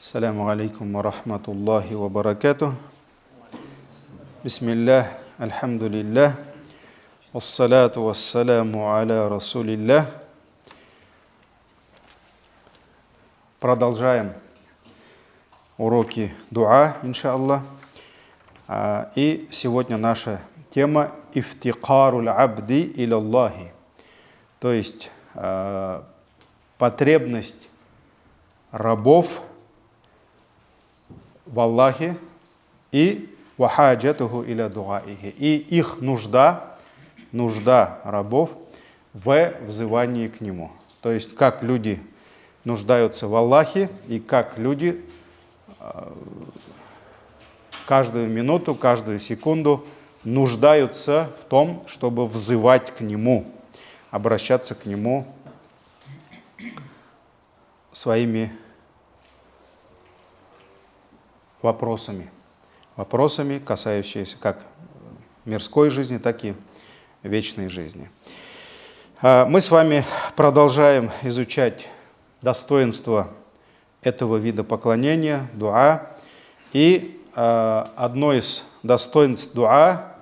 Ассаляму алейкум ва рахматуллахи ва баракатух. Бисмиллах, альхамдулиллах, вассалату вассаляму аля расулиллах. Продолжаем уроки дуа, иншаллах. И сегодня наша тема «Ифтикаруль абди иля Аллахи», то есть потребность рабов в Аллахе и вахаджатуху иля дуаихи, и их нужда рабов в взывании к Нему. То есть как люди нуждаются в Аллахе и как люди каждую минуту, каждую секунду нуждаются в том, чтобы взывать к Нему, обращаться к Нему своими вопросами, касающиеся как мирской жизни, так и вечной жизни. Мы с вами продолжаем изучать достоинства этого вида поклонения, дуа. И одно из достоинств дуа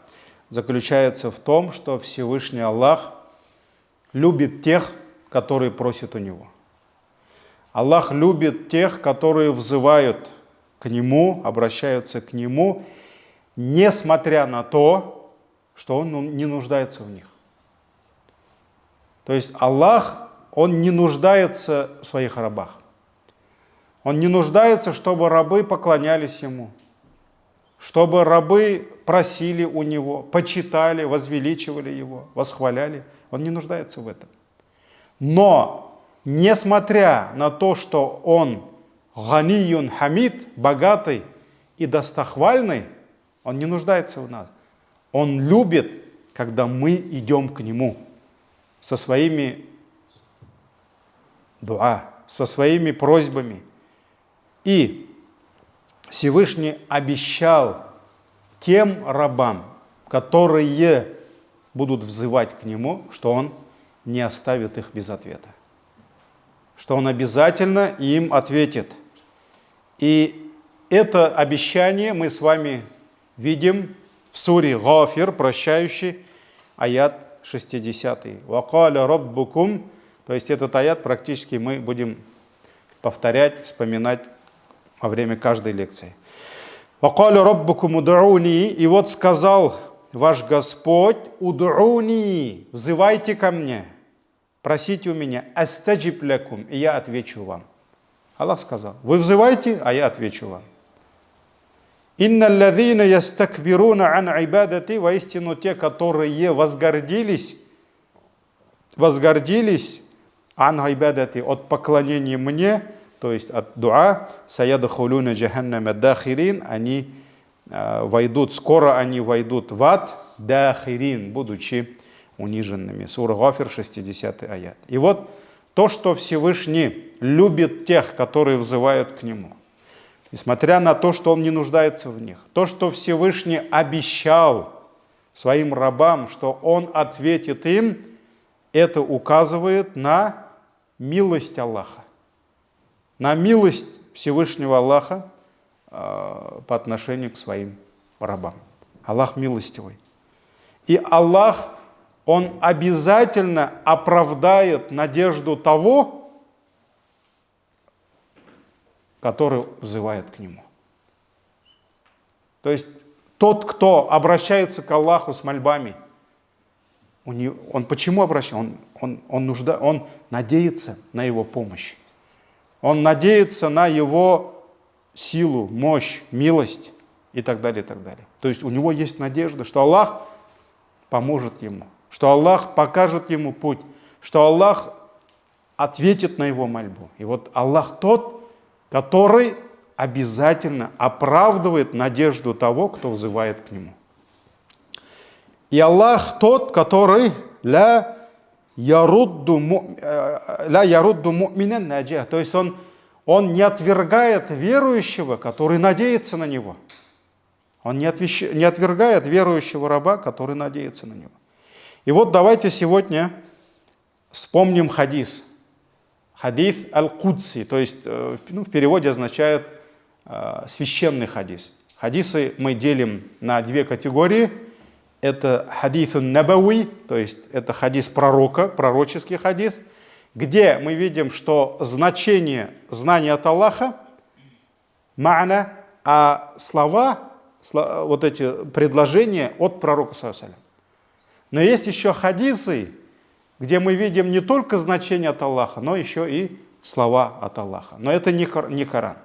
заключается в том, что Всевышний Аллах любит тех, которые просят у Него. Аллах любит тех, которые взывают к Нему, обращаются к Нему, несмотря на то, что Он не нуждается в них. То есть Аллах, Он не нуждается в своих рабах. Он не нуждается, чтобы рабы поклонялись Ему, чтобы рабы просили у Него, почитали, возвеличивали Его, восхваляли. Он не нуждается в этом. Но, несмотря на то, что Он ганиюн хамид, богатый и достохвальный, Он не нуждается в нас. Он любит, когда мы идем к Нему со своими дуа, со своими просьбами. И Всевышний обещал тем рабам, которые будут взывать к Нему, что Он не оставит их без ответа, что Он обязательно им ответит. И это обещание мы с вами видим в суре Гафир, прощающий, аят 60. «Вакаля раббукум», то есть этот аят практически мы будем повторять, вспоминать во время каждой лекции. «Вакаля раббукум уд'уни», и вот сказал ваш Господь: «Уд'уни», взывайте ко мне, просите у меня, «астаджиб лякум», и я отвечу вам. Аллах сказал: вы взывайте, а я отвечу вам. «Инна аллазина ястакбируна ан ибадати», воистину те, которые возгордились ан ибадати, от поклонения мне, то есть от дуа, саядхулуна джаханнама дахирин, они войдут, скоро они войдут в ад, дахирин, будучи униженными. Сура Гафир, 60 аят. И вот то, что Всевышний любит тех, которые взывают к Нему, несмотря на то, что Он не нуждается в них, то, что Всевышний обещал своим рабам, что Он ответит им, это указывает на милость Аллаха, на милость Всевышнего Аллаха по отношению к своим рабам. Аллах милостивый. И Аллах, Он обязательно оправдает надежду того, который взывает к Нему. То есть тот, кто обращается к Аллаху с мольбами, он почему обращается? Он надеется на Его помощь. Он надеется на Его силу, мощь, милость и так далее, и так далее. То есть у него есть надежда, что Аллах поможет ему, что Аллах покажет ему путь, что Аллах ответит на его мольбу. И вот Аллах тот, который обязательно оправдывает надежду того, кто взывает к Нему. И Аллах тот, который ля ярудду му'минан наджах, то есть он не отвергает верующего, который надеется на Него. Он не отвергает верующего раба, который надеется на Него. И вот давайте сегодня вспомним хадис. хадис аль-Кудси, то есть в переводе означает священный хадис. Хадисы мы делим на две категории. Это хадис набауи, то есть это хадис пророка, пророческий хадис, где мы видим, что значение знания от Аллаха, ма'на, а слова, вот эти предложения от пророка саллаллаху алейхи ва саллям. Но есть еще хадисы, где мы видим не только значение от Аллаха, но еще и слова от Аллаха. Но это не Коран.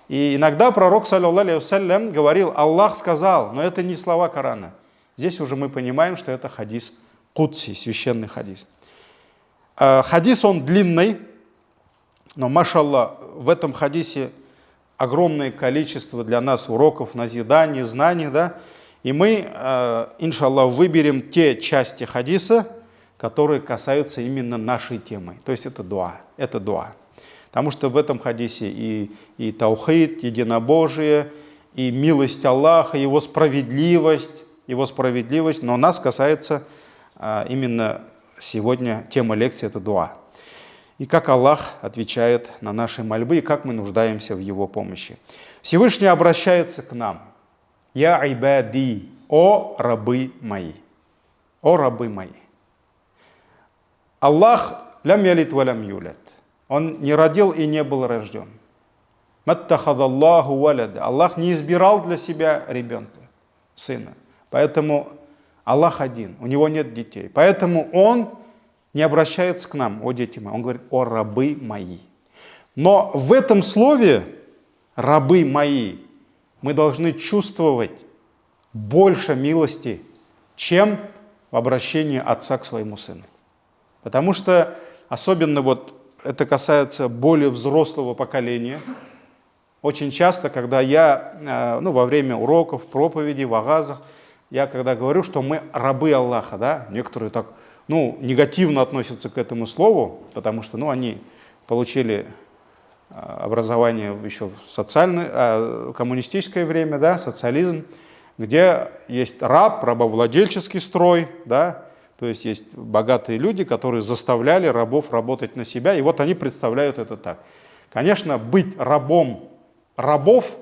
И иногда пророк, саллаллаху алейхи ва саллям, говорил: Аллах сказал, но это не слова Корана. Здесь уже мы понимаем, что это хадис Кудси, священный хадис. Хадис, он длинный, но, машаллах, в этом хадисе огромное количество для нас уроков, назиданий, знаний, да? И мы, иншаллах, выберем те части хадиса, которые касаются именно нашей темы. То есть это дуа. Потому что в этом хадисе и таухид, единобожие, и милость Аллаха, его справедливость, но нас касается именно сегодня тема лекции — это дуа. И как Аллах отвечает на наши мольбы, и как мы нуждаемся в Его помощи. Всевышний обращается к нам: «Я ибади, о рабы мои». О рабы мои. Аллах лям ялид ва лям юлад. Он не родил и не был рожден. Маттахадаллаху валяда. Аллах не избирал для себя ребенка, сына. Поэтому Аллах один, у него нет детей. Поэтому Он не обращается к нам: о дети мои. Он говорит: о рабы мои. Но в этом слове «рабы мои» мы должны чувствовать больше милости, чем в обращении отца к своему сыну. Потому что особенно вот это касается более взрослого поколения. Очень часто, когда я во время уроков, проповедей, вагазах, я когда говорю, что мы рабы Аллаха, да, некоторые так негативно относятся к этому слову, потому что они получили образование еще в коммунистическое время, да, социализм, где есть рабовладельческий строй, да, то есть есть богатые люди, которые заставляли рабов работать на себя, и вот они представляют это так. Конечно, быть рабом рабов,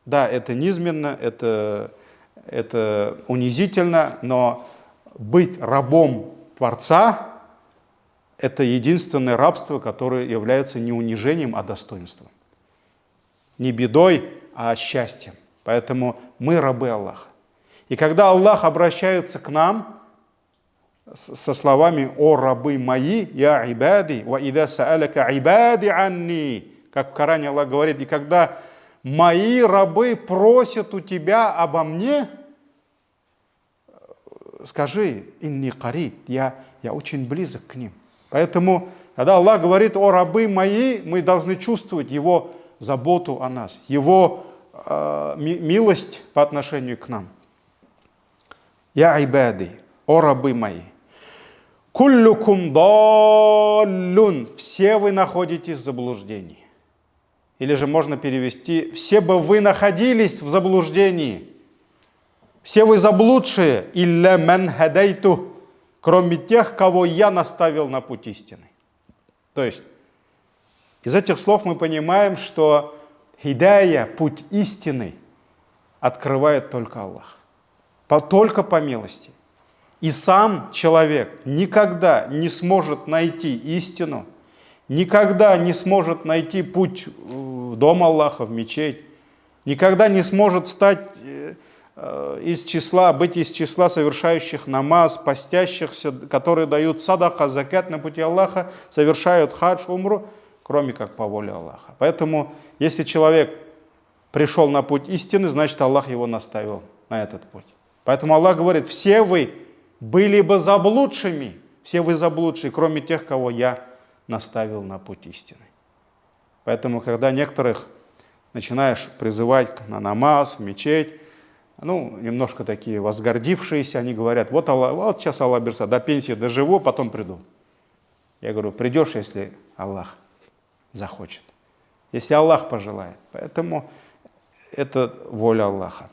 да, это низменно, это унизительно, но быть рабом Творца — это единственное рабство, которое является не унижением, а достоинством. Не бедой, а счастьем. Поэтому мы рабы Аллаха. И когда Аллах обращается к нам со словами: «О рабы мои, я ибади, ва ида са'аляка ибади анни», как в Коране Аллах говорит: и когда мои рабы просят у тебя обо мне, скажи: инни кариб, я очень близок к ним. Поэтому, когда Аллах говорит: о рабы мои, мы должны чувствовать Его заботу о нас, Его милость по отношению к нам. Я ибади, о рабы мои. Куллюкум даллюн, все вы находитесь в заблуждении. Или же можно перевести: все бы вы находились в заблуждении. Все вы заблудшие, илля ман хадайту, кроме тех, кого я наставил на путь истины. То есть из этих слов мы понимаем, что хидая, путь истины, открывает только Аллах. Только по милости. И сам человек никогда не сможет найти истину, никогда не сможет найти путь в дом Аллаха, в мечеть, никогда не сможет быть из числа совершающих намаз, постящихся, которые дают садака, закат на пути Аллаха, совершают хадж, умру, кроме как по воле Аллаха. Поэтому, если человек пришел на путь истины, значит, Аллах его наставил на этот путь. Поэтому Аллах говорит: все вы были бы заблудшими, все вы заблудшие, кроме тех, кого я наставил на путь истины. Поэтому, когда некоторых начинаешь призывать на намаз, в мечеть, немножко такие возгордившиеся, они говорят: вот сейчас Аллах берса, до пенсии доживу, потом приду. Я говорю: придешь, если Аллах захочет, если Аллах пожелает. Поэтому это воля Аллаха.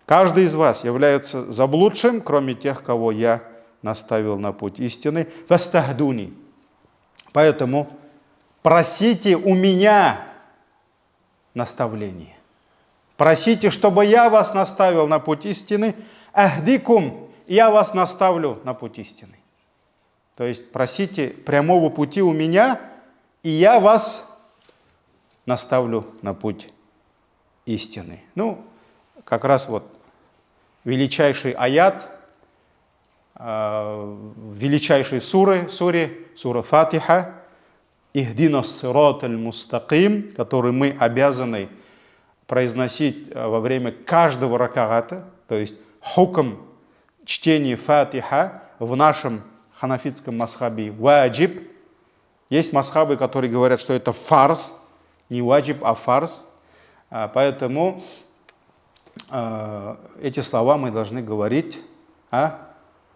Каждый из вас является заблудшим, кроме тех, кого я наставил на путь истины. Фастахдуни. Поэтому просите у меня наставление. Просите, чтобы я вас наставил на путь истины. Ахдикум, я вас наставлю на путь истины. То есть просите прямого пути у меня, и я вас наставлю на путь истины. Ну, как раз вот величайший аят, величайшей сура Фатиха, «Ихдинас сират аль-мустаким», который мы обязаны произносить во время каждого ракаата, то есть хукм чтения Фатиха в нашем ханафитском масхабе ваджиб. Есть масхабы, которые говорят, что это фарз, не ваджиб, а фарз. Поэтому эти слова мы должны говорить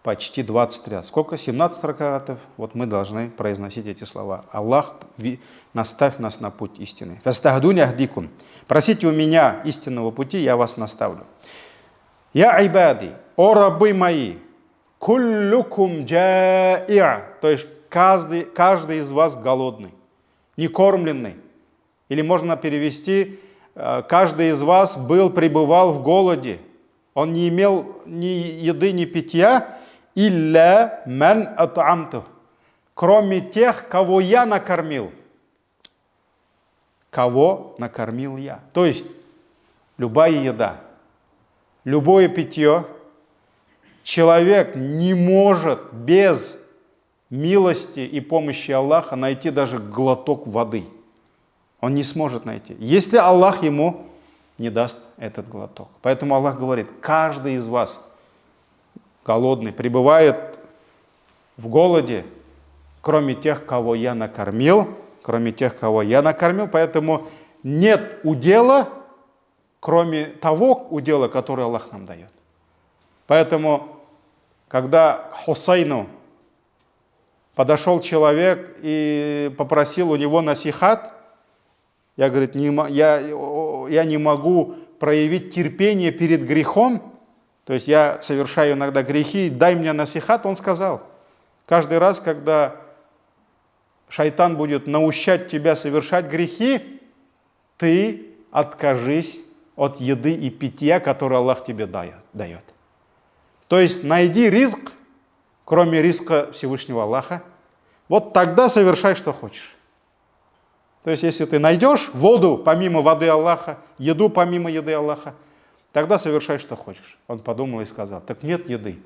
почти 20 раз. Сколько? 17 ракаатов. Вот мы должны произносить эти слова. Аллах, наставь нас на путь истины. Фастахдуни ахдикум. Просите у меня истинного пути, я вас наставлю. Я ибади, о рабы мои, куллюкум джаи'а. То есть каждый из вас голодный, некормленный. Или можно перевести, каждый из вас пребывал в голоде. Он не имел ни еды, ни питья, илля ман ат'амту, кроме тех, кого я накормил. Кого накормил я. То есть любая еда, любое питье, человек не может без милости и помощи Аллаха найти даже глоток воды. Он не сможет найти, если Аллах ему не даст этот глоток. Поэтому Аллах говорит, каждый из вас голодный пребывает в голоде, кроме тех, кого я накормил, поэтому нет удела, кроме того удела, который Аллах нам дает. Поэтому, когда к Хусайну подошел человек и попросил у него насихат, я, говорит, я не могу проявить терпение перед грехом, то есть я совершаю иногда грехи, дай мне насихат, он сказал. Каждый раз, когда шайтан будет наущать тебя совершать грехи, ты откажись от еды и питья, которые Аллах тебе дает. То есть найди ризк, кроме риска Всевышнего Аллаха, вот тогда совершай, что хочешь. То есть, если ты найдешь воду помимо воды Аллаха, еду помимо еды Аллаха, тогда совершай, что хочешь. Он подумал и сказал, так нет еды,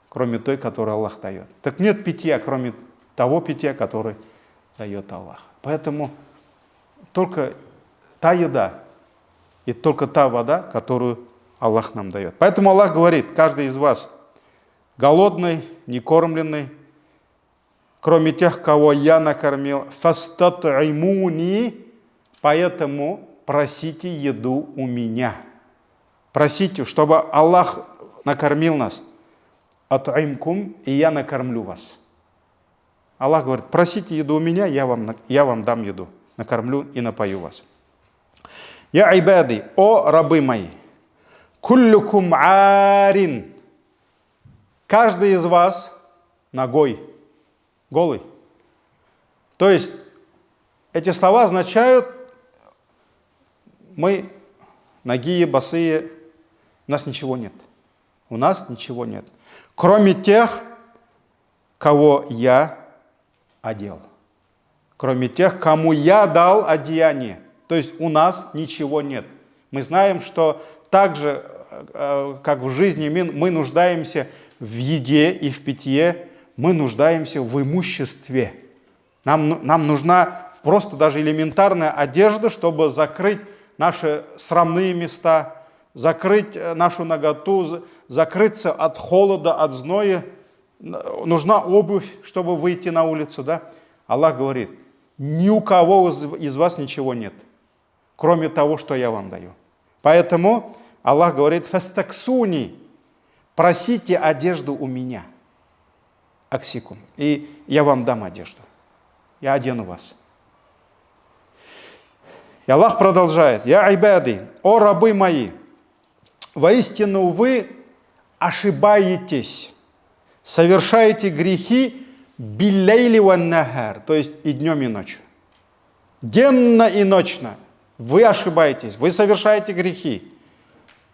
кроме той, которую Аллах дает. Так нет питья, кроме того питья, который дает Аллах. Поэтому только та еда и только та вода, которую Аллах нам дает. Поэтому Аллах говорит, каждый из вас голодный, некормленный, кроме тех, кого я накормил, фастат'имуни, поэтому просите еду у меня. Просите, чтобы Аллах накормил нас. Ат'имкум, и я накормлю вас. Аллах говорит, просите еду у меня, я вам дам еду, накормлю и напою вас. Я ибади, о рабы мои, куллюкум арин, каждый из вас ногой, голый. То есть эти слова означают, мы нагие, босые, у нас ничего нет. У нас ничего нет. Кроме тех, кого я одел. Кроме тех, кому я дал одеяние. То есть у нас ничего нет. Мы знаем, что так же, как в жизни мы нуждаемся в еде и в питье, мы нуждаемся в имуществе. Нам нужна просто даже элементарная одежда, чтобы закрыть наши срамные места, закрыть нашу наготу, закрыться от холода, от зноя. Нужна обувь, чтобы выйти на улицу. Да? Аллах говорит, ни у кого из вас ничего нет, кроме того, что я вам даю. Поэтому Аллах говорит, фастаксуни, просите одежду у меня. Аксикум. И я вам дам одежду. Я одену вас. И Аллах продолжает. Я айбади, о рабы мои, воистину вы ошибаетесь, совершаете грехи билляйли ван нахар, то есть и днем, и ночью. Денно и ночно вы ошибаетесь, вы совершаете грехи.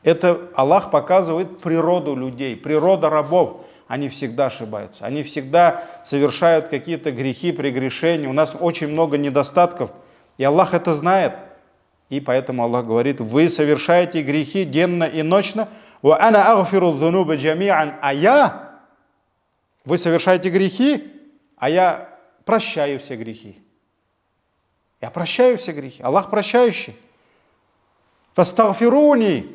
Это Аллах показывает природу людей, природа рабов. Они всегда ошибаются, они всегда совершают какие-то грехи, прегрешения. У нас очень много недостатков, и Аллах это знает. И поэтому Аллах говорит, вы совершаете грехи денно и ночно, а я, вы совершаете грехи, а я прощаю все грехи. Я прощаю все грехи. Аллах прощающий. Фастагфируни.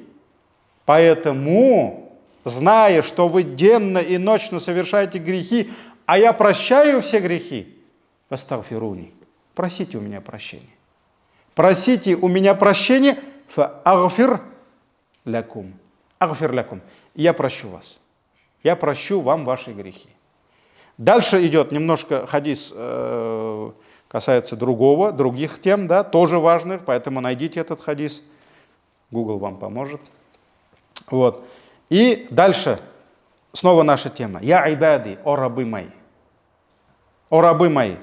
Поэтому, зная, что вы денно и ночно совершаете грехи, а я прощаю все грехи, фастагфируни. Просите у меня прощения. Просите у меня прощения, фаагфир лякум. Агфир лякум. Я прощу вас. Я прощу вам ваши грехи. Дальше идет немножко хадис, касается других тем, да, тоже важных, поэтому найдите этот хадис. Google вам поможет. Вот. И дальше снова наша тема. Я ибади, о рабы мои. О рабы мои.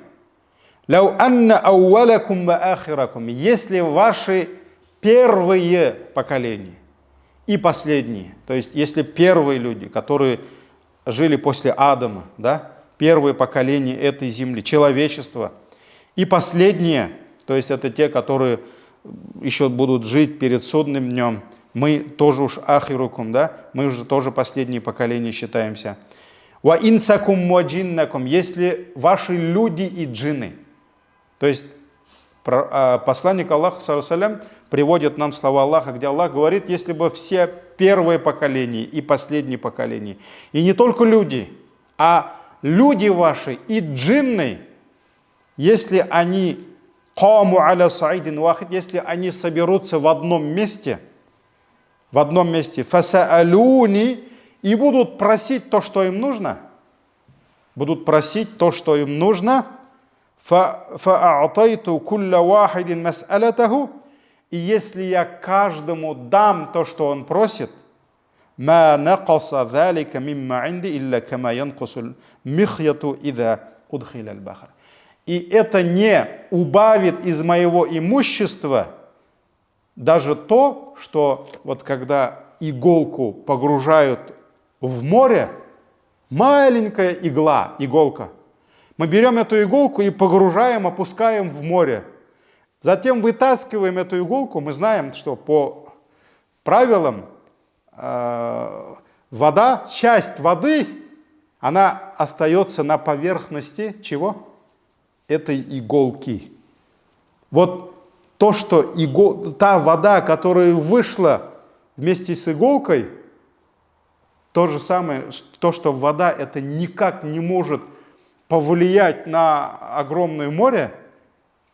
Лау анна ауалякум ва ахиракум. Если ваши первые поколения и последние, то есть если первые люди, которые жили после Адама, да, первые поколения этой земли, человечества, и последние, то есть это те, которые еще будут жить перед судным днем, мы тоже уж ахирукум, да, мы уже тоже последнее поколение считаемся. Ва инсакум ва джиннакум, если ваши люди и джинны. То есть посланник Аллаха, саллаллаху алейхи, приводит нам слова Аллаха, где Аллах говорит, если бы все первые поколения и последние поколения, и не только люди, а люди ваши и джинны, если они если они соберутся в одном месте, фасаалуни, и будут просить то, что им нужно, фа'атайту кулля вахидин мас'алатаху, и если я каждому дам то, что он просит, ма накаса залика мимма инди илля кама янкусуль михьяту ида удхиля аль-бахр. И это не убавит из моего имущества даже то, что вот когда иголку погружают в море, маленькая иголка. Мы берем эту иголку и погружаем, опускаем в море. Затем вытаскиваем эту иголку. Мы знаем, что по правилам вода, часть воды, она остается на поверхности чего? Этой иголки. Вот то, что та вода, которая вышла вместе с иголкой, то же самое, то, что вода это никак не может повлиять на огромное море,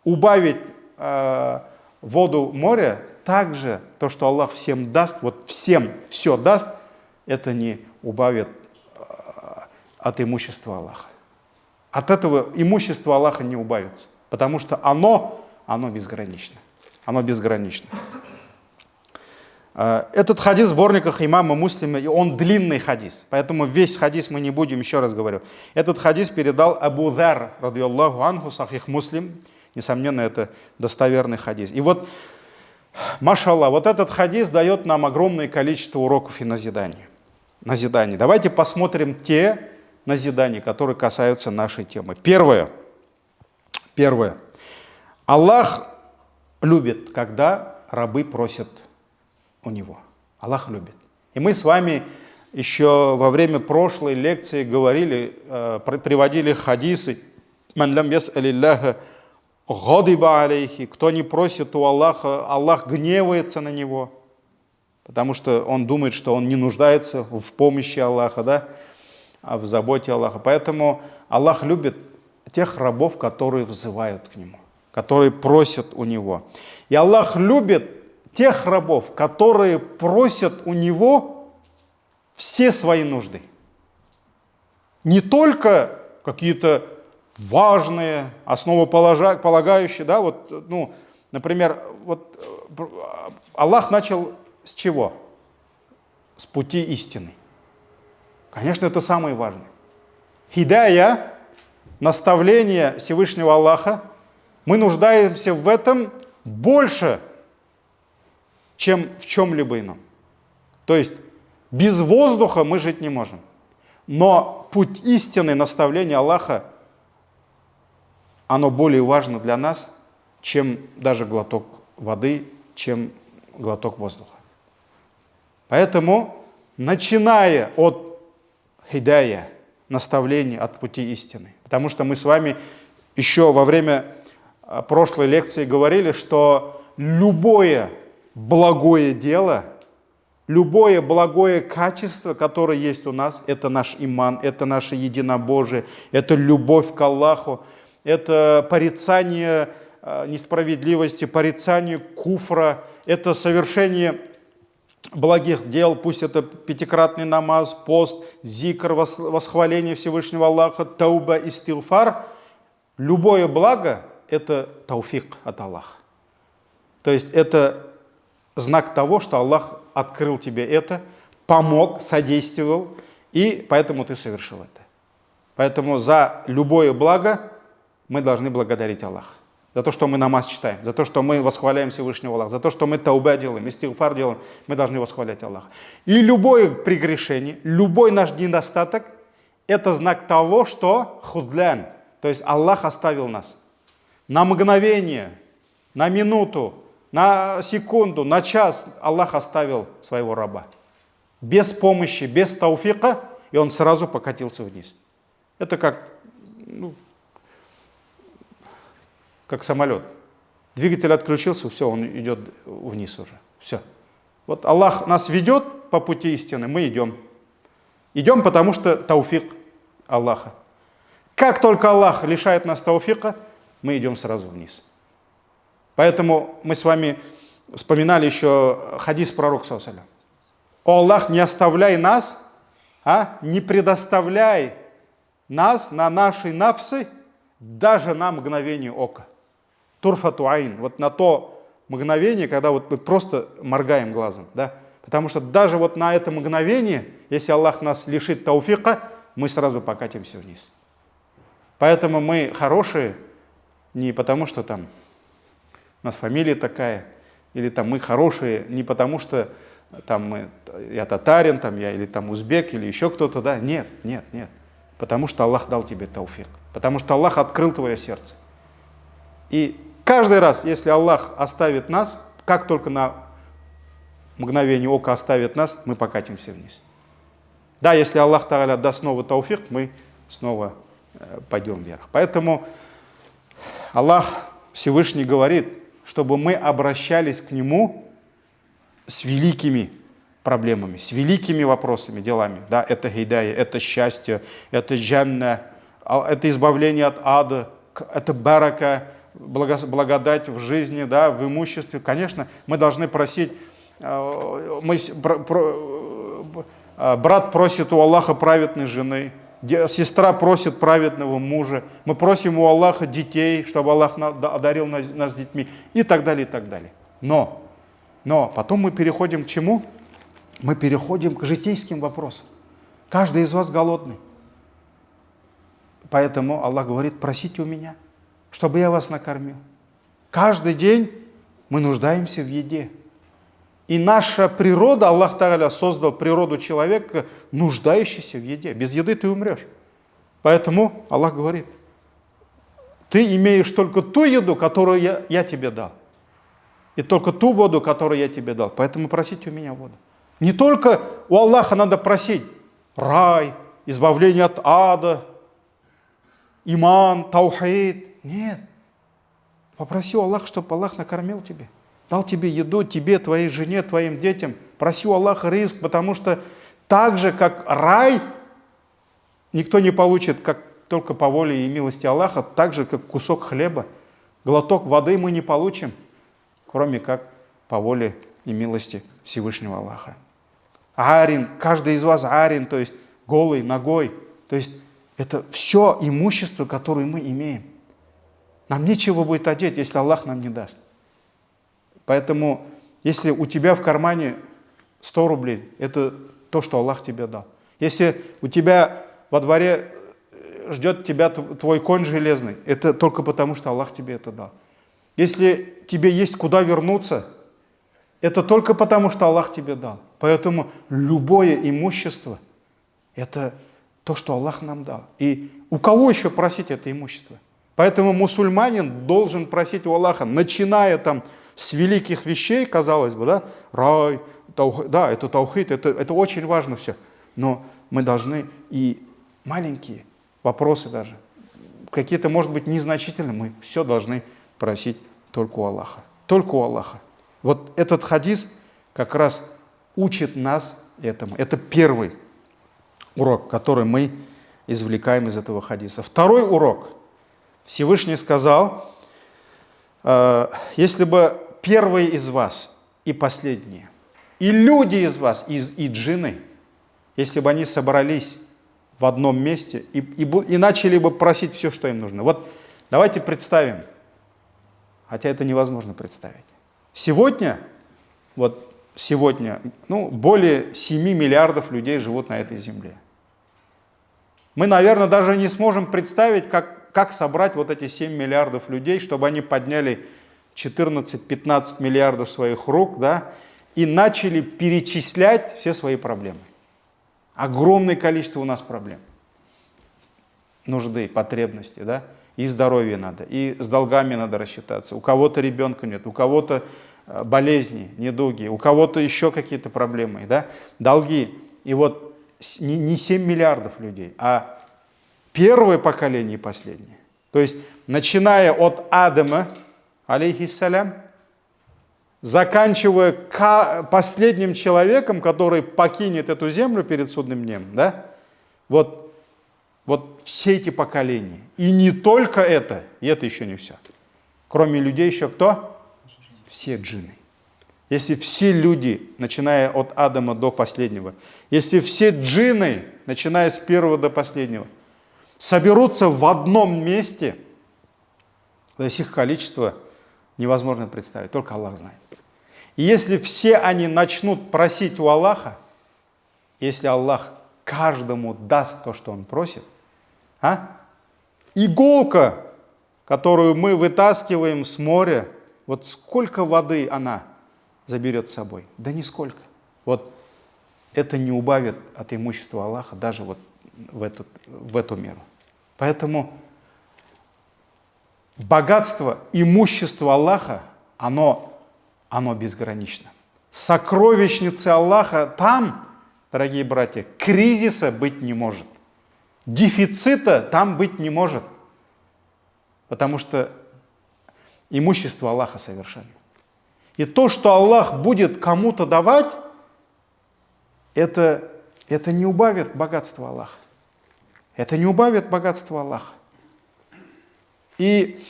убавить воду моря, также то, что Аллах всем даст, вот всем все даст, это не убавит от имущества Аллаха. От этого имущество Аллаха не убавится, потому что оно безгранично. Оно безгранично. Этот хадис в сборниках имама Муслима, и он длинный хадис, поэтому весь хадис мы не будем, еще раз говорю. Этот хадис передал Абу Зар, радийаллаху анху, сахих Муслим. Несомненно, это достоверный хадис. И вот, машаллах, вот этот хадис дает нам огромное количество уроков и назиданий. Давайте посмотрим те назидания, которые касаются нашей темы. Первое. Аллах любит, когда рабы просят у Него. Аллах любит. И мы с вами еще во время прошлой лекции говорили, приводили хадисы. «Ман лям яс'алиллаха гадиба алейхи». Кто не просит у Аллаха, Аллах гневается на него, потому что он думает, что он не нуждается в помощи Аллаха, да? В заботе Аллаха. Поэтому Аллах любит тех рабов, которые взывают к Нему, которые просят у Него. И Аллах любит тех рабов, которые просят у Него все свои нужды. Не только какие-то важные, основополагающие, да, вот, ну, например, вот Аллах начал с чего? С пути истины. Конечно, это самое важное. Хидая, наставление Всевышнего Аллаха, Мы нуждаемся в этом больше, чем в чем-либо ином. То есть без воздуха мы жить не можем. Но путь истины, наставления Аллаха, оно более важно для нас, чем даже глоток воды, чем глоток воздуха. Поэтому, начиная от хидая, наставления, от пути истины, потому что мы с вами еще во время прошлой лекции говорили, что любое благое дело, любое благое качество, которое есть у нас, это наш иман, это наше единобожие, это любовь к Аллаху, это порицание несправедливости, порицание куфра, это совершение благих дел, пусть это пятикратный намаз, пост, зикр, восхваление Всевышнего Аллаха, тауба, истигфар. Любое благо – это тауфик от Аллаха. То есть это знак того, что Аллах открыл тебе это, помог, содействовал, и поэтому ты совершил это. Поэтому за любое благо мы должны благодарить Аллаха. За то, что мы намаз читаем, за то, что мы восхваляем Всевышнего Аллаха, за то, что мы тауба делаем, истигфар делаем, мы должны восхвалять Аллаха. И любое прегрешение, любой наш недостаток – это знак того, что худлян, то есть Аллах оставил нас. На мгновение, на минуту, на секунду, на час Аллах оставил своего раба. Без помощи, без тауфика, и он сразу покатился вниз. Это как самолет. Двигатель отключился, все, он идет вниз уже. Все. Вот Аллах нас ведет по пути истины, мы идем. Идем, потому что тауфик Аллаха. Как только Аллах лишает нас тауфика, мы идем сразу вниз. Поэтому мы с вами вспоминали еще хадис пророка саллаллаху алейхи ва саллям. О Аллах, не оставляй нас, не предоставляй нас на наши нафсы даже на мгновение ока. Турфату айн, вот на то мгновение, когда вот мы просто моргаем глазом, да? Потому что даже вот на это мгновение, если Аллах нас лишит тауфика, мы сразу покатимся вниз. Поэтому мы хорошие не потому, что там у нас фамилия такая, или там мы хорошие не потому, что там я татарин, там я или там узбек, или еще кто-то, да? Нет, нет, нет. Потому что Аллах дал тебе тауфик. Потому что Аллах открыл твое сердце. И каждый раз, если Аллах оставит нас, как только на мгновение ока оставит нас, мы покатимся вниз. Да, если Аллах Тааля даст снова тауфик, мы снова пойдем вверх. Поэтому Аллах Всевышний говорит, чтобы мы обращались к Нему с великими проблемами, с великими вопросами, делами. Да, это гидая, это счастье, это джанна, это избавление от ада, это барака, благодать в жизни, да, в имуществе. Конечно, мы должны просить, брат просит у Аллаха праведной жены, сестра просит праведного мужа, мы просим у Аллаха детей, чтобы Аллах одарил нас детьми и так далее, и так далее. Но потом мы переходим к чему? Мы переходим к житейским вопросам. Каждый из вас голодный. Поэтому Аллах говорит, просите у меня, чтобы я вас накормил. Каждый день мы нуждаемся в еде. И наша природа, Аллах Тааля создал природу человека, нуждающийся в еде. Без еды ты умрешь. Поэтому Аллах говорит, ты имеешь только ту еду, которую я тебе дал. И только ту воду, которую я тебе дал. Поэтому просите у меня воду. Не только у Аллаха надо просить рай, избавление от ада, иман, таухид. Нет. Попроси у Аллаха, чтобы Аллах накормил тебя. Дал тебе еду, тебе, твоей жене, твоим детям. Проси у Аллаха ризк, потому что так же, как рай, никто не получит, как только по воле и милости Аллаха, так же, как кусок хлеба, глоток воды мы не получим, кроме как по воле и милости Всевышнего Аллаха. Арин, каждый из вас арин, то есть голый, ногой. То есть это все имущество, которое мы имеем. Нам нечего будет одеть, если Аллах нам не даст. Поэтому, если у тебя в кармане 100 рублей, это то, что Аллах тебе дал. Если у тебя во дворе ждет тебя твой конь железный, это только потому, что Аллах тебе это дал. Если тебе есть куда вернуться, это только потому, что Аллах тебе дал. Поэтому любое имущество – это то, что Аллах нам дал. И у кого еще просить это имущество? Поэтому мусульманин должен просить у Аллаха, начиная там с великих вещей, казалось бы, да, рай, да, это таухид, это очень важно все. Но мы должны и маленькие вопросы даже, какие-то, может быть, незначительные, мы все должны просить только у Аллаха. Только у Аллаха. Вот этот хадис как раз учит нас этому. Это первый урок, который мы извлекаем из этого хадиса. Второй урок. Всевышний сказал, если бы первые из вас и последние, и люди из вас, и джинны, если бы они собрались в одном месте и начали бы просить все, что им нужно. Вот давайте представим, хотя это невозможно представить. Сегодня, более 7 миллиардов людей живут на этой земле. Мы, наверное, даже не сможем представить, как собрать вот эти 7 миллиардов людей, чтобы они подняли 14-15 миллиардов своих рук, да, и начали перечислять все свои проблемы. Огромное количество у нас проблем. Нужды, потребности, да, и здоровье надо, и с долгами надо рассчитаться. У кого-то ребенка нет, у кого-то болезни, недуги, у кого-то еще какие-то проблемы, да, долги. И вот не 7 миллиардов людей, а первое поколение и последнее. То есть, начиная от Адама, алейхиссалям, заканчивая последним человеком, который покинет эту землю перед судным днем, да, вот все эти поколения. И не только это, и это еще не все. Кроме людей еще кто? Все джинны. Если все люди, начиная от Адама до последнего, если все джинны, начиная с первого до последнего, соберутся в одном месте, то есть их количество невозможно представить, только Аллах знает. И если все они начнут просить у Аллаха, если Аллах каждому даст то, что он просит, иголка, которую мы вытаскиваем с моря, вот сколько воды она заберет с собой? Да нисколько. Вот это не убавит от имущества Аллаха даже вот в эту меру. Поэтому богатство, имущество Аллаха, оно безгранично. Сокровищницы Аллаха там, дорогие братья, кризиса быть не может. Дефицита там быть не может. Потому что имущество Аллаха совершенно. И то, что Аллах будет кому-то давать, это не убавит богатство Аллаха. Это не убавит богатство Аллаха. И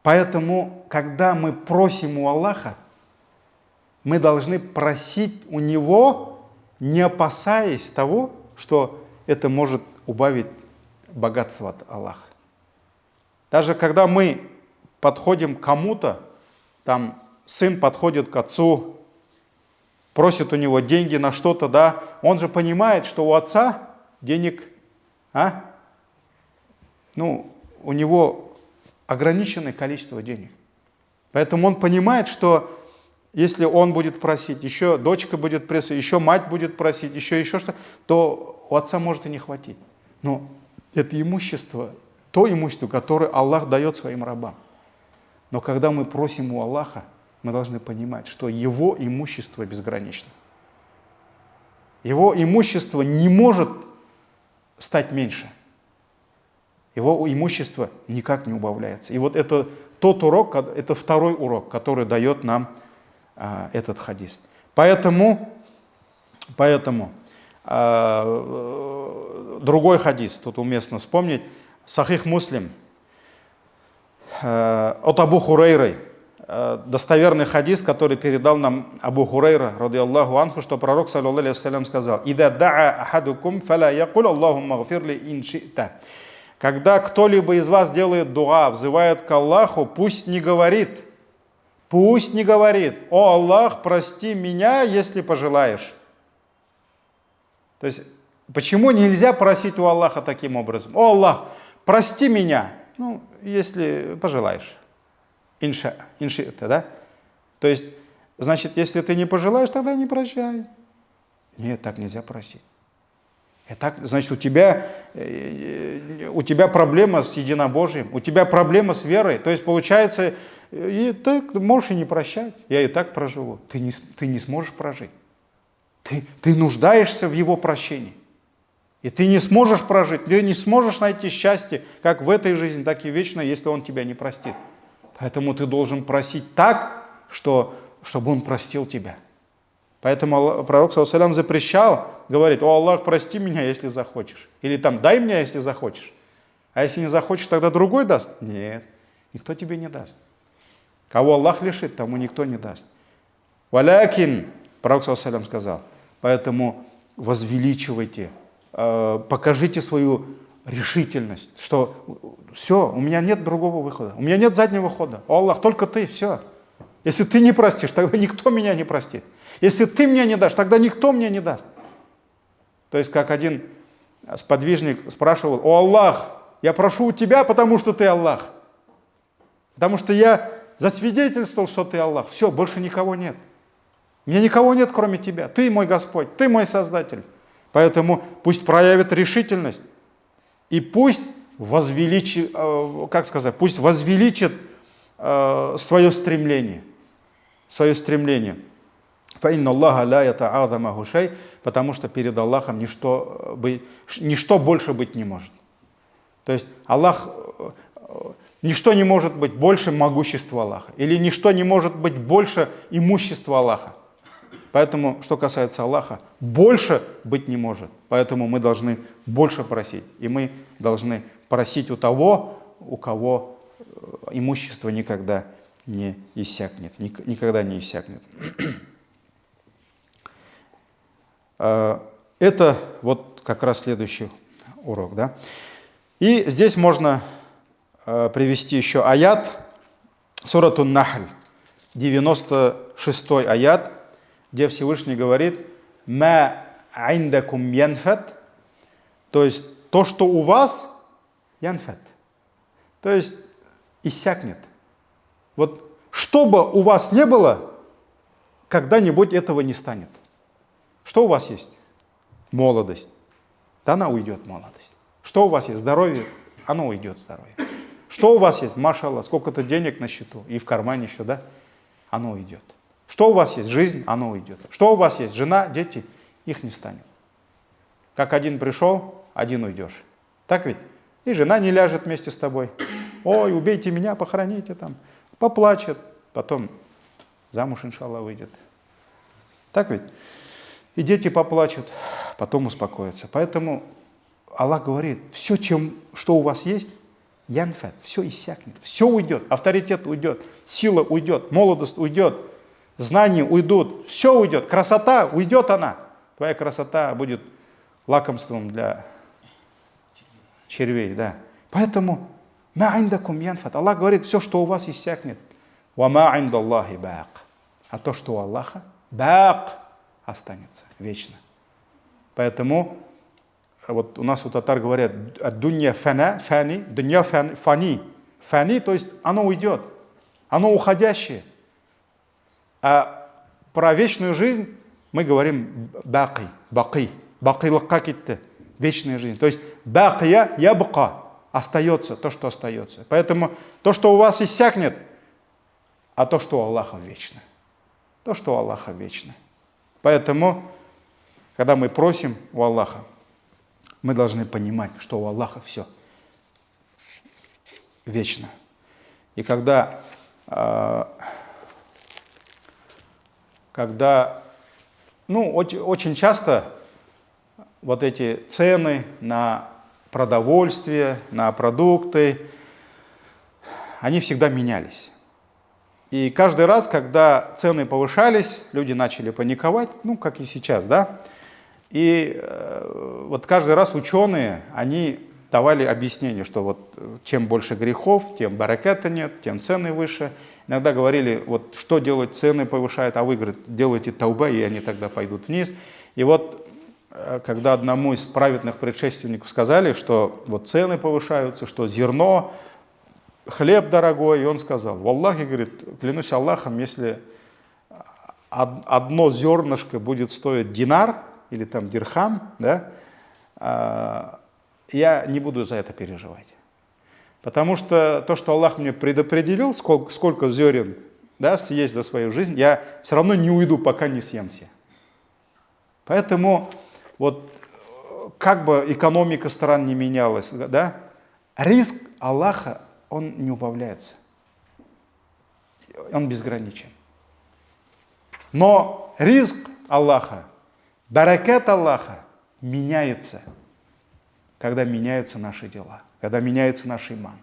поэтому, когда мы просим у Аллаха, мы должны просить у Него, не опасаясь того, что это может убавить богатство от Аллаха. Даже когда мы подходим к кому-то, там сын подходит к отцу, просит у него деньги на что-то, да, он же понимает, что у отца денег, у него ограниченное количество денег. Поэтому он понимает, что если он будет просить, еще дочка будет просить, еще мать будет просить, еще что-то, то у отца может и не хватить. Но это имущество, то имущество, которое Аллах дает своим рабам. Но когда мы просим у Аллаха, мы должны понимать, что Его имущество безгранично. Его имущество не может стать меньше. Его имущество никак не убавляется. И вот это тот урок, это второй урок, который дает нам этот хадис. Поэтому другой хадис, тут уместно вспомнить, Сахих Муслим, от Абу Хурейры, достоверный хадис, который передал нам Абу Хурейра, ради Аллаху анху, что пророк, саллаллаху алейхи вассалям, сказал: «Ида да'a ахадукум, фаля якуль Аллахумма гфирли ин ши'та». Когда кто-либо из вас делает дуа, взывает к Аллаху, пусть не говорит, «О Аллах, прости меня, если пожелаешь». То есть Почему нельзя просить у Аллаха таким образом? О Аллах, прости меня, ну, если пожелаешь. Инши'та, да? То есть, значит, если ты не пожелаешь, тогда не прощай. Нет, так нельзя просить. И так, значит, у тебя проблема с единобожием, у тебя проблема с верой. То есть, получается, и ты можешь и не прощать. Я и так проживу. Ты не сможешь прожить. Ты нуждаешься в его прощении. И ты не сможешь прожить, ты не сможешь найти счастье, как в этой жизни, так и вечно, если он тебя не простит. Поэтому ты должен просить так, чтобы он простил тебя. Поэтому пророк ﷺ запрещал, говорит: о Аллах, прости меня, если захочешь. Или там, дай мне, если захочешь. А если не захочешь, тогда другой даст? Нет, никто тебе не даст. Кого Аллах лишит, тому никто не даст. Валякин, пророк ﷺ сказал, поэтому возвеличивайте, покажите свою решительность, что все, у меня нет другого выхода, у меня нет заднего хода. О Аллах, только ты, все. Если ты не простишь, тогда никто меня не простит. Если ты мне не дашь, тогда никто мне не даст. То есть, как один сподвижник спрашивал: о Аллах, я прошу у тебя, потому что ты Аллах. Потому что я засвидетельствовал, что ты Аллах. Все, больше никого нет. У меня никого нет, кроме тебя. Ты мой Господь, ты мой Создатель. Поэтому пусть проявит решительность и пусть возвеличит, пусть возвеличит свое стремление. Фаинна Аллаха ля ята'азамаху шей, потому что перед Аллахом ничто больше быть не может. То есть Аллах, ничто не может быть больше могущества Аллаха, или ничто не может быть больше имущества Аллаха. Поэтому, что касается Аллаха, больше быть не может. Поэтому мы должны больше просить. И мы должны просить у того, у кого имущество никогда не иссякнет. Никогда не иссякнет. Это вот как раз следующий урок. Да? И здесь можно привести еще аят, суратун Нахль, 96-й аят, где Всевышний говорит: «Ма айндакум янфат», то есть то, что у вас, янфат, то есть иссякнет. Вот что бы у вас не было, когда-нибудь этого не станет. Что у вас есть? Молодость. Да, она уйдет, молодость. Что у вас есть? Здоровье. Оно уйдет, здоровье. Что у вас есть? Машаллах, сколько-то денег на счету и в кармане еще, да? Оно уйдет. Что у вас есть? Жизнь, оно уйдет. Что у вас есть? Жена, дети, их не станет. Как один пришел, один уйдешь. Так ведь? И жена не ляжет вместе с тобой. Ой, убейте меня, похороните там. Поплачет, потом замуж, иншаллах, выйдет. Так ведь? И дети поплачут, потом успокоятся. Поэтому Аллах говорит: все, что у вас есть, янфат, все иссякнет, все уйдет, авторитет уйдет, сила уйдет, молодость уйдет, знания уйдут, все уйдет, красота уйдет она. Твоя красота будет лакомством для червей, да. Поэтому ма айндакум янфат. Аллах говорит: все, что у вас, иссякнет. Ва ма айндаллахи баак. А то, что у Аллаха, баак, останется вечно. Поэтому вот у нас у татар говорят: дунья фани, дунья фани. Фани, то есть оно уйдет, оно уходящее. А про вечную жизнь мы говорим баки, бакилыкка кетті, вечная жизнь. То есть бакия ябка, остается то, что остается. Поэтому то, что у вас иссякнет, а то, что у Аллаха вечно. То, что у Аллаха вечно. Поэтому, когда мы просим у Аллаха, мы должны понимать, что у Аллаха все вечно. И когда очень часто вот эти цены на продовольствие, на продукты, они всегда менялись. И каждый раз, когда цены повышались, люди начали паниковать, как и сейчас, да. И вот каждый раз ученые, они давали объяснение, что вот чем больше грехов, тем бараката нет, тем цены выше. Иногда говорили: вот что делать, цены повышают, а вы, говорят, делайте тауба, и они тогда пойдут вниз. И вот когда одному из праведных предшественников сказали, что вот цены повышаются, что зерно, хлеб дорогой, и он сказал: «Валлахи, говорит, клянусь Аллахом, если одно зернышко будет стоить динар или там дирхам, да, я не буду за это переживать. Потому что то, что Аллах мне предопределил, сколько зерен, да, съесть за свою жизнь, я все равно не уйду, пока не съем все». Поэтому вот как бы экономика стран не менялась, да, риск Аллаха, он не убавляется. Он безграничен. Но риск Аллаха, баракат Аллаха меняется, когда меняются наши дела, когда меняется наш иман.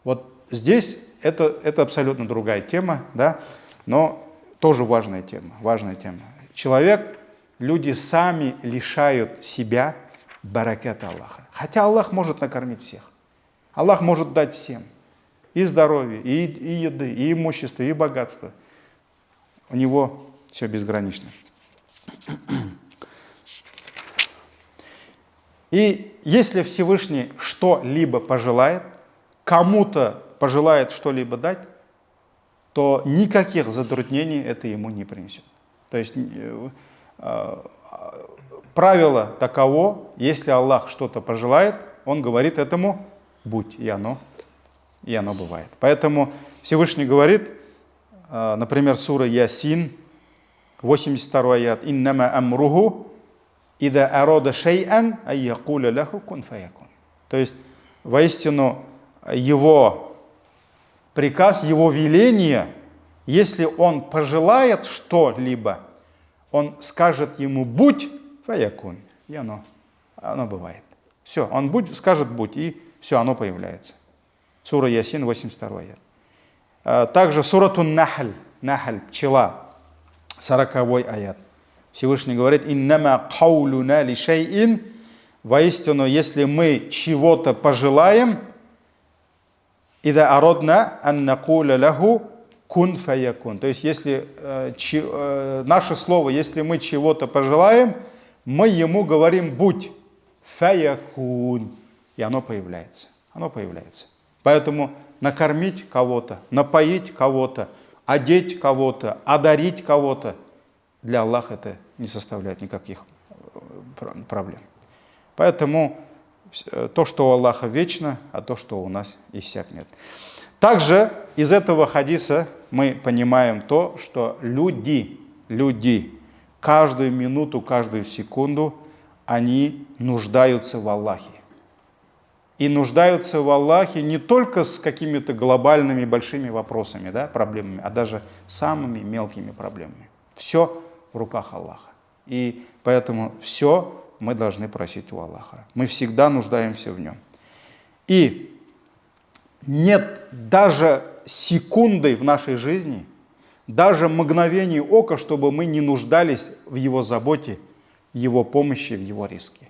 Вот здесь это абсолютно другая тема, да, но тоже важная тема, важная тема. Человек, люди сами лишают себя бараката Аллаха. Хотя Аллах может накормить всех. Аллах может дать всем и здоровье, и еды, и имущество, и богатство. У него все безгранично. И если Всевышний что-либо пожелает, кому-то пожелает что-либо дать, то никаких затруднений это ему не принесет. То есть правило таково: если Аллах что-то пожелает, Он говорит этому «будь», и оно бывает. Поэтому Всевышний говорит, например, сура Ясин, 82 аят: «Иннама амруху ида арода шей'ан ай якуля лаху кун фаякун». То есть, воистину, его приказ, его веление, если он пожелает что-либо, он скажет ему «будь», фаякун, и оно бывает. Все, он скажет «будь», и все, оно появляется. Сура Ясин, 82 аят. Также суратун Нахль, пчела, 40 аят. Всевышний говорит: «Иннама каулуна ли шейин». Воистину, если мы чего-то пожелаем, «Ида ародна ан накуля лаху кун фаякун». То есть, если наше слово, если мы чего-то пожелаем, мы ему говорим «будь», фаякун, и оно появляется. Оно появляется. Поэтому накормить кого-то, напоить кого-то, одеть кого-то, одарить кого-то, для Аллаха это не составляет никаких проблем. Поэтому то, что у Аллаха вечно, а то, что у нас иссякнет. Также из этого хадиса мы понимаем то, что люди каждую минуту, каждую секунду они нуждаются в Аллахе. И нуждаются в Аллахе не только с какими-то глобальными большими вопросами, да, проблемами, а даже самыми мелкими проблемами. Все в руках Аллаха. И поэтому все мы должны просить у Аллаха. Мы всегда нуждаемся в нем. И нет даже секунды в нашей жизни, даже мгновения ока, чтобы мы не нуждались в его заботе, в его помощи, в его риске.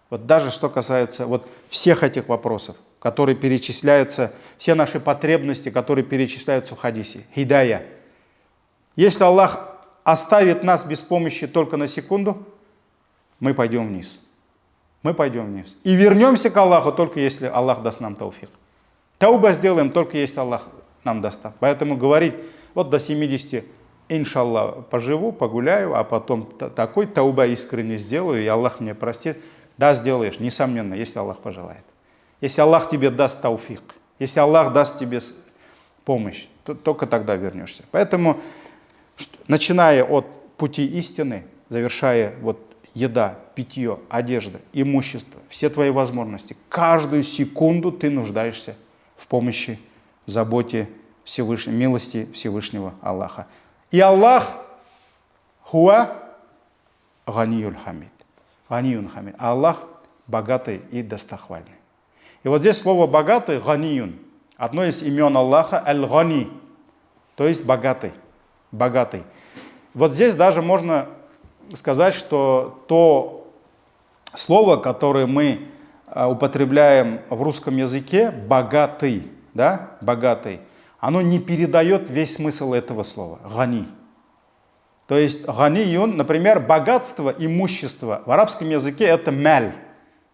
Вот даже что касается вот всех этих вопросов, которые перечисляются, все наши потребности, которые перечисляются в хадисе. Хидая. Если Аллах оставит нас без помощи только на секунду, мы пойдем вниз. Мы пойдем вниз. И вернемся к Аллаху только если Аллах даст нам тауфик. Тауба сделаем только если Аллах нам даст. Поэтому говорить вот до 70, иншаллах, поживу, погуляю, а потом такой тауба искренне сделаю, и Аллах мне простит. Да, сделаешь, несомненно, если Аллах пожелает. Если Аллах тебе даст тауфик, если Аллах даст тебе помощь, то только тогда вернешься. Поэтому, начиная от пути истины, завершая вот еда, питье, одежда, имущество, все твои возможности, каждую секунду ты нуждаешься в помощи, заботе Всевышнего, милости Всевышнего Аллаха. И Аллах хуа ганиюль хамид. Ганиюн хамид. Аллах богатый и достохвальный. И вот здесь слово богатый, ганиюн, одно из имен Аллаха, аль-гани, то есть богатый. Богатый. Вот здесь даже можно сказать, что то слово, которое мы употребляем в русском языке, богатый, да, богатый, оно не передает весь смысл этого слова, гани. То есть ганиюн, например, богатство, имущество. В арабском языке это маль,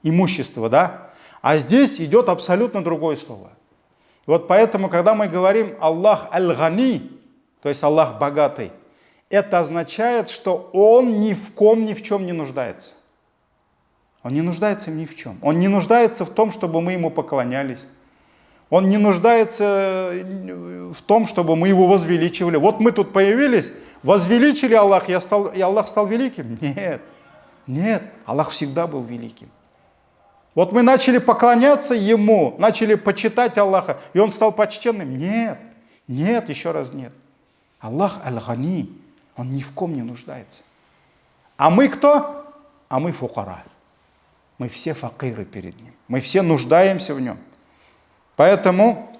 имущество, да? А здесь идет абсолютно другое слово. И вот поэтому, когда мы говорим Аллах аль-гани, то есть Аллах богатый, это означает, что Он ни в ком, ни в чем не нуждается. Он не нуждается ни в чем. Он не нуждается в том, чтобы мы Ему поклонялись. Он не нуждается в том, чтобы мы Его возвеличивали. Вот мы тут появились, возвеличили Аллах, и Аллах стал великим. Нет, нет, Аллах всегда был великим. Вот мы начали поклоняться Ему, начали почитать Аллаха, и Он стал почтенным. Нет, нет, еще раз нет. Аллах аль-гани, Он ни в ком не нуждается. А мы кто? А мы фукара. Мы все факиры перед Ним. Мы все нуждаемся в Нем. Поэтому,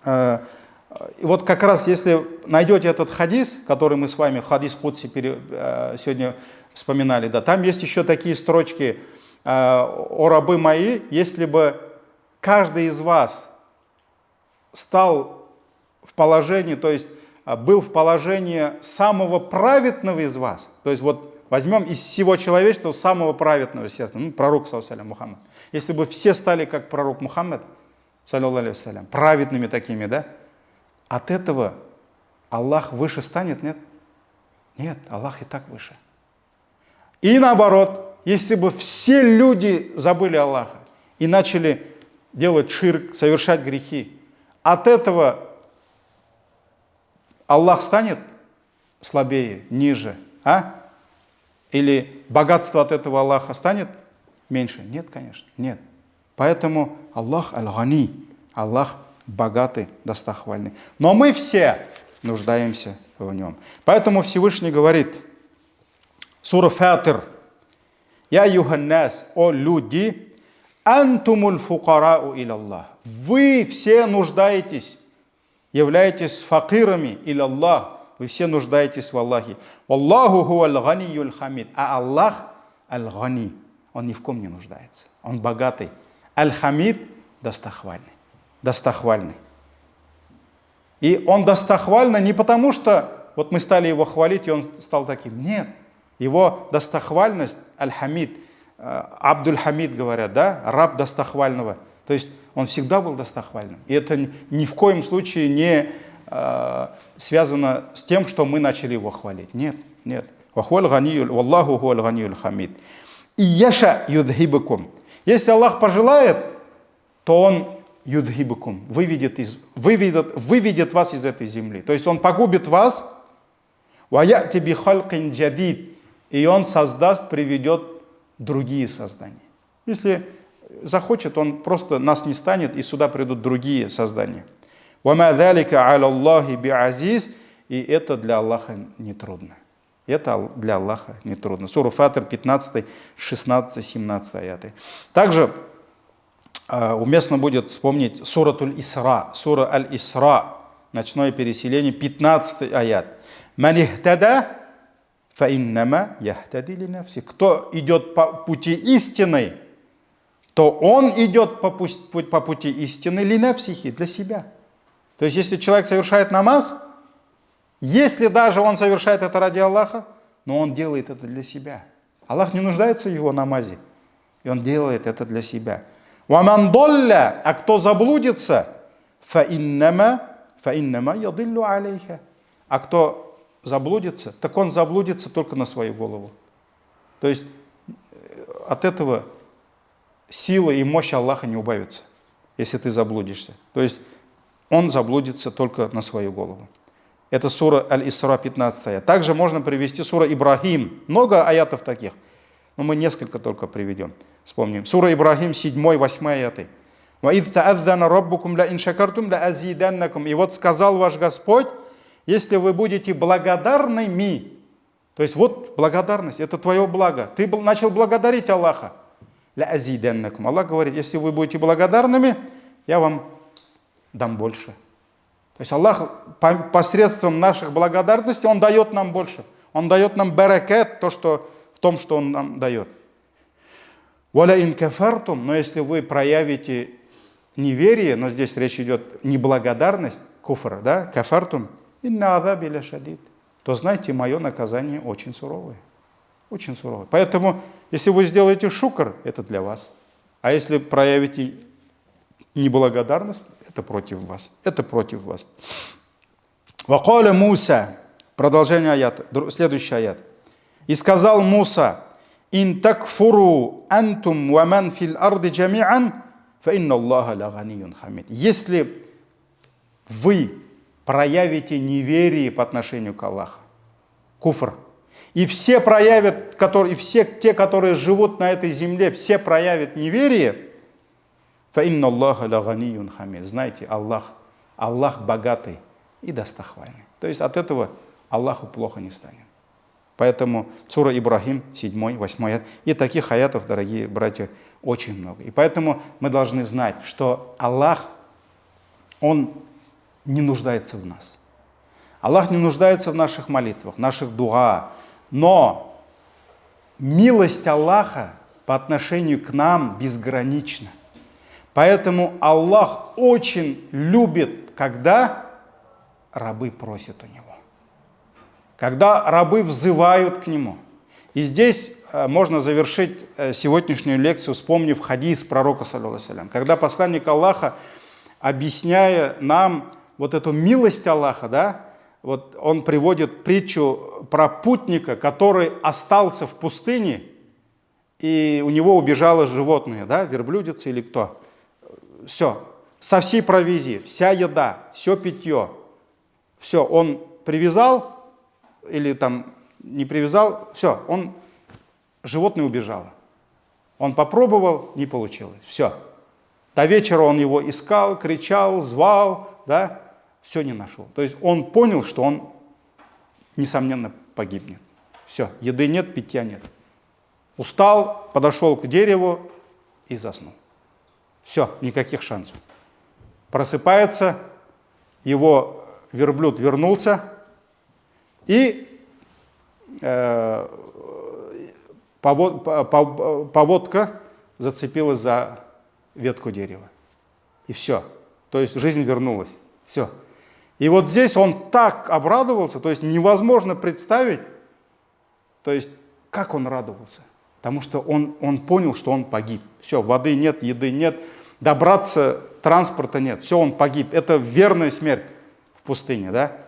вот как раз если найдете этот хадис, который мы с вами, хадис Кудси сегодня вспоминали, да, там есть еще такие строчки: «О рабы мои, если бы каждый из вас стал в положении, то есть был в положении самого праведного из вас», то есть вот возьмем из всего человечества самого праведного сердца, пророк, саллаллаху Мухаммад. Если бы все стали как пророк Мухаммад, саллаллаху алейхи, праведными такими, да, от этого Аллах выше станет, нет? Нет, Аллах и так выше. И наоборот, если бы все люди забыли Аллаха и начали делать ширк, совершать грехи, от этого Аллах станет слабее, ниже, а? Или богатство от этого Аллаха станет меньше? Нет, конечно, нет. Поэтому Аллах аль-гани, Аллах богатый, достохвальный. Но мы все нуждаемся в Нем. Поэтому Всевышний говорит, сура Фатир: «Я юханнас, о люди, антумуль фукарау илаллах». Вы все нуждаетесь, являетесь факирами илаллах. Вы все нуждаетесь в Аллахе. Аллаху хуаль ганиюль хамид. А Аллах аль-гани, Он ни в ком не нуждается. Он богатый. Аль-хамид достохвальный. Достохвальный. И Он достохвальный не потому, что вот мы стали Его хвалить, и Он стал таким. Нет. Его достохвальность, аль-хамид, Абдуль-Хамид говорят, да, раб достохвального. То есть Он всегда был достохвальным. И это ни в коем случае не связано с тем, что мы начали Его хвалить. Нет, нет. Валлаху хуаль ганиюль хамид. И яша юдхибакум. Если Аллах пожелает, то Он юдхибакум, выведет вас из этой земли. То есть Он погубит вас, ваяти би халкин джадид, и Он создаст, приведет другие создания. Если захочет, Он просто нас не станет, и сюда придут другие создания. وَمَا ذَلِكَ عَلَى اللَّهِ بِعَزِيزٍ. И это для Аллаха нетрудно. Это для Аллаха нетрудно. Сура Фатир, 15, 16, 17 аяты. Также уместно будет вспомнить суратуль Исра, сура Аль-Исра, ночное переселение, 15 аят. «Ман ихтада, фаиннама яхтади линафси». Кто идет по пути истины, то он идет по пути истины линафсихи, для себя. То есть, если человек совершает намаз, если даже он совершает это ради Аллаха, но он делает это для себя. Аллах не нуждается в его намазе, и он делает это для себя. «Ваман долля», а кто заблудится, «фаиннама ядиллу алейха». А кто заблудится, так он заблудится только на свою голову. То есть, от этого сила и мощь Аллаха не убавится, если ты заблудишься. То есть, он заблудится только на свою голову. Это сура Аль-Исра, 15 аят. Также можно привести сура Ибрахим. Много аятов таких, но мы несколько только приведем. Вспомним. Сура Ибрахим, 7-8 аяты. «Ваид та'адзана раббукум ла ин шакартум ла азиданнакум». И вот сказал ваш Господь, если вы будете благодарными, то есть вот благодарность, это твое благо. Ты начал благодарить Аллаха. Ла азиданнакум. Аллах говорит, если вы будете благодарными, я вам дам больше. То есть Аллах посредством наших благодарностей, Он дает нам больше. Он дает нам баракат, в том, что Он нам дает. «Валя ин кафартум», но если вы проявите неверие, но здесь речь идет неблагодарность, куфр, да, кафартум, инна азаби ла шадид. то знайте, мое наказание очень суровое. Очень суровое. Поэтому, если вы сделаете шукр, это для вас. А если проявите неблагодарность, это против вас. Это против вас. Вакаля Муса. Продолжение аята. Следующий аят. И сказал Муса: «Ин такфуру антум ва ман фил арды джами'ан, фа инна Аллаха ла ганиюн хамид». Если вы проявите неверие по отношению к Аллаху, куфр, и все проявят, и все те, которые живут на этой земле, все проявят неверие, фа инна Аллаха ла ганиюн хамид. Знаете, Аллах богатый и достохвальный. То есть от этого Аллаху плохо не станет. Поэтому сура Ибрахим, 7, 8 аят. И таких аятов, дорогие братья, очень много. И поэтому мы должны знать, что Аллах, Он не нуждается в нас. Аллах не нуждается в наших молитвах, наших дуа. Но милость Аллаха по отношению к нам безгранична. Поэтому Аллах очень любит, когда рабы просят у Него. Когда рабы взывают к Нему. И здесь можно завершить сегодняшнюю лекцию, вспомнив хадис пророка, саллаллаху алейхи ва саллям. Когда посланник Аллаха, объясняя нам вот эту милость Аллаха, да, вот он приводит притчу про путника, который остался в пустыне, и у него убежало животное, да, верблюдица или кто. Все, со всей провизией, вся еда, все питье. Все, он привязал, или там не привязал, все, животное убежало. Он попробовал, не получилось, все. До вечера он его искал, кричал, звал, да, все не нашел. То есть он понял, что он, несомненно, погибнет. Все, еды нет, питья нет. Устал, подошел к дереву и заснул. Все, никаких шансов. Просыпается, его верблюд вернулся, и поводка зацепилась за ветку дерева. И все. То есть жизнь вернулась. Все. И вот здесь он так обрадовался, то есть невозможно представить, то есть как он радовался. Потому что он понял, что он погиб. Все, воды нет, еды нет, добраться, транспорта нет. Все, он погиб. Это верная смерть в пустыне, да?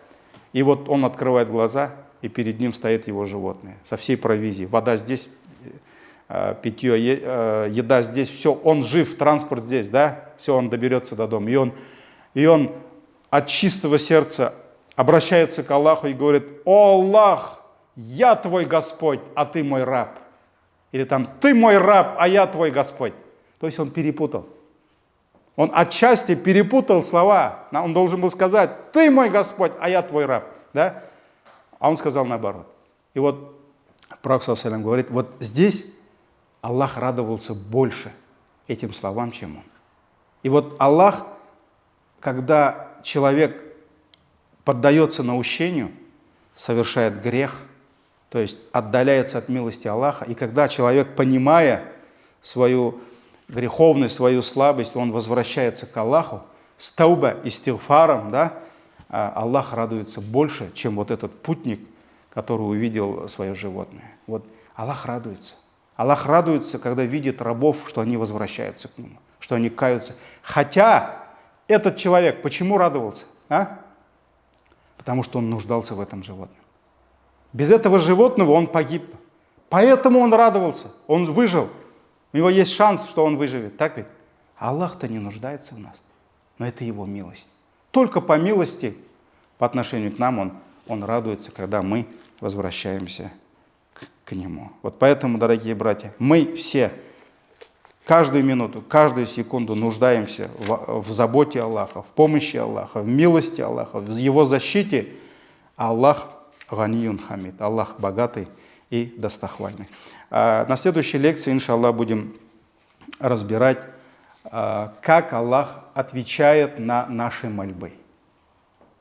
И вот он открывает глаза, и перед ним стоит его животное со всей провизией. Вода здесь, питье, еда здесь, все, он жив, транспорт здесь, да? Все, он доберется до дома. И он от чистого сердца обращается к Аллаху и говорит: «О Аллах, я твой Господь, а ты мой раб». Или там: «Ты мой раб, а я твой Господь». То есть он перепутал. Он отчасти перепутал слова. Он должен был сказать: «Ты мой Господь, а я твой раб». Да? А он сказал наоборот. И вот Пророк саллаллаху алейхи ва саллям говорит, вот здесь Аллах радовался больше этим словам, чем он. И вот Аллах, когда человек поддается наущению, совершает грех, то есть отдаляется от милости Аллаха, и когда человек, понимая свою греховность, свою слабость, он возвращается к Аллаху с тауба, истигфаром, да, Аллах радуется больше, чем вот этот путник, который увидел свое животное. Вот Аллах радуется. Аллах радуется, когда видит рабов, что они возвращаются к Нему, что они каются. Хотя этот человек почему радовался? Потому что он нуждался в этом животном. Без этого животного он погиб. Поэтому он радовался, он выжил. У него есть шанс, что он выживет. Так ведь? Аллах-то не нуждается в нас. Но это Его милость. Только по милости по отношению к нам Он радуется, когда мы возвращаемся к Нему. Вот поэтому, дорогие братья, мы все каждую минуту, каждую секунду нуждаемся в заботе Аллаха, в помощи Аллаха, в милости Аллаха, в Его защите. Аллах ганиюн хамид. Аллах богатый и достохвальный. На следующей лекции, иншаллах, будем разбирать, как Аллах отвечает на наши мольбы.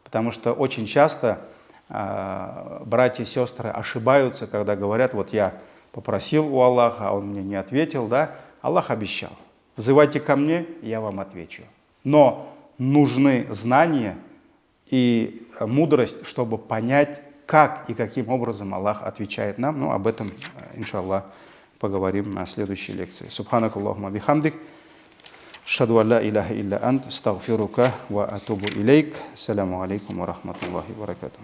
Потому что очень часто братья и сестры ошибаются, когда говорят: вот я попросил у Аллаха, а Он мне не ответил. Да? Аллах обещал: взывайте ко мне, я вам отвечу. Но нужны знания и мудрость, чтобы понять, как и каким образом Аллах отвечает нам. Ну, об этом, иншаллах, поговорим на следующей лекции. Субханак Аллахума бихамдик. Шаду алла иляха илля ант. Стагфирука ва атубу илейк. Саляму алейкум ва рахматуллахи ва баракатух.